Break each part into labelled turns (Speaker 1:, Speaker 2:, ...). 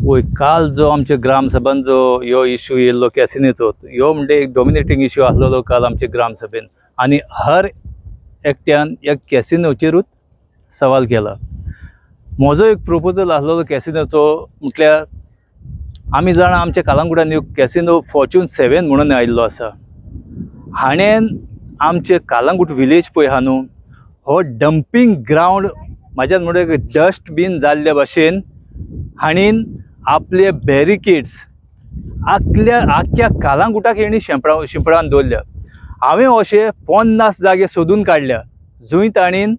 Speaker 1: वय काल जो आमच्या ग्रामसभान जो ह्यो इश्यू येयल्लो कॅसिनोचो ह्यो म्हणजे एक डॉमिनेटींग इश्यू आसलेलो काल आमच्या ग्रामसभेन आनी हर एकट्यान ह्या कॅसिनोचेरूच सवाल केला. म्हजो एक प्रोपोजल आसलेलो कॅसिनोचो म्हटल्यार आमी जाणा आमच्या कालांगुटान एक कॅसिनो फॉर्च्यून 7 म्हणून आयिल्लो आसा. हाणेन आमचे कालांगूट विलेज पळय आहा न्हू हो डंपींग ग्रावंड म्हाज्यान म्हणून डस्टबीन जाल्ल्या भाशेन हाणीन आपले बॅरिकेड्स आख्या कालांगुटाक हेणी शिंपडावन दवरल्या. हांवें अशे 50 जागे सोदून काडल्या जंय ताणीन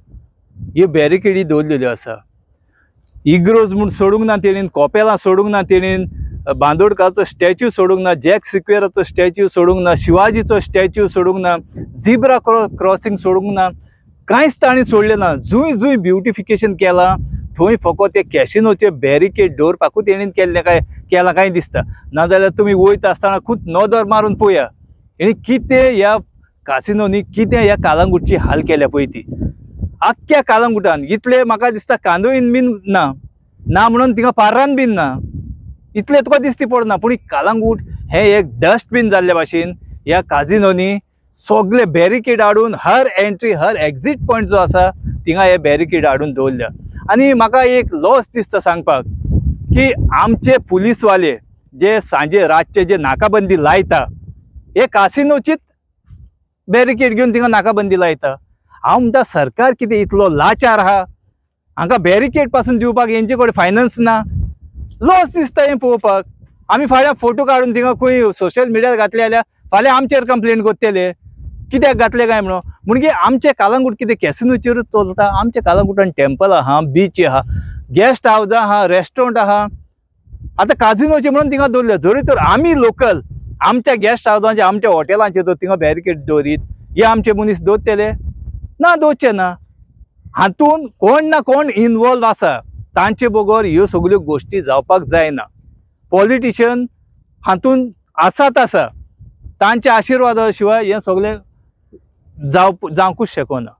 Speaker 1: ह्यो बॅरिकेडी दवरलेल्यो आसा. इग्रोज म्हूण सोडूंक ना तेणीन, कोपेलां सोडूंक ना तेणीन, बांदोडकराचो स्टॅच्यू सोडूंक ना, जॅक सिक्वेराचो स्टॅच्यू सोडूंक ना, शिवाजीचो स्टॅच्यू सोडूंक ना, झिब्रा क्रॉसींग सोडूंक ना, कांयच ताणें सोडलें ना. जंय जंय ब्युटिफिकेशन केलां थंय फकत ते कॅसिनोचे बॅरिकेड दवरपाकूच तेणीन केलां काय दिसता. नाजाल्यार तुमी वयता आसतना खूब नदर मारून पळया हेणी कितें ह्या कासिनोनी कितें ह्या कालांगूटची हाल केल्या पळय ती. आख्ख्या कालांगुटान इतले म्हाका दिसता कांदोळीन बीन ना म्हणून थिंगा पार्रान बीन ना इतले तुका दिसती पडना. पूण कालांगूट हें एक डस्टबीन जाल्ल्या भाशेन ह्या काजिनोनी सगळे बॅरिकेड हाडून हर एंट्री हर एक्झीट पॉयंट जो आसा थिंगा हे बॅरिकेड हाडून दवरल्या. आनी म्हाका एक लॉस दिसता सांगपाक की आमचे पुलीसवाले जे सांजे रातचे जे नाकाबंदी लायता हे कासिनोचीच बॅरिकेड घेवन थिंगा नाकाबंदी लायता. हांव म्हणटा सरकार कितें इतलो लाचार आहा, हांकां बॅरिकेड पासून दिवपाक हेंचे कडेन फायनान्स ना. लॉस दिसता हें पळोवपाक. आमी फाल्यां फोटो काडून थिंगा खंय सोशल मिडियार घातले जाल्यार फाल्यां आमचेर कंप्लेन करतले कित्याक घातले काय म्हणून. म्हणजे आमचे कालांगूट कितें कॅसिनोचेरूच चलता. आमच्या कालांगुटान टेंपल आहा, बीच आहा, गेस्ट हावजां आहा, रेस्टॉरंट आहा. आतां काजिनोचे म्हणून थिंगा दवरल्या. जरी तर आमी लोकल आमच्या गेस्ट हावजांचे आमच्या हॉटेलांचे जर थिंगा बॅरिकेड दवरीत हे आमचे मनीस दवरतले ना, दवरचे ना. हातून कोण ना कोण इनवॉल्व आसा. तांचे बगर ह्यो सगल्यो गोश्टी जावपाक जायना. पॉलिटिशियन हातून आसात आसा, तांच्या आशिर्वादा शिवाय हें सगळें जावंकूच शकना.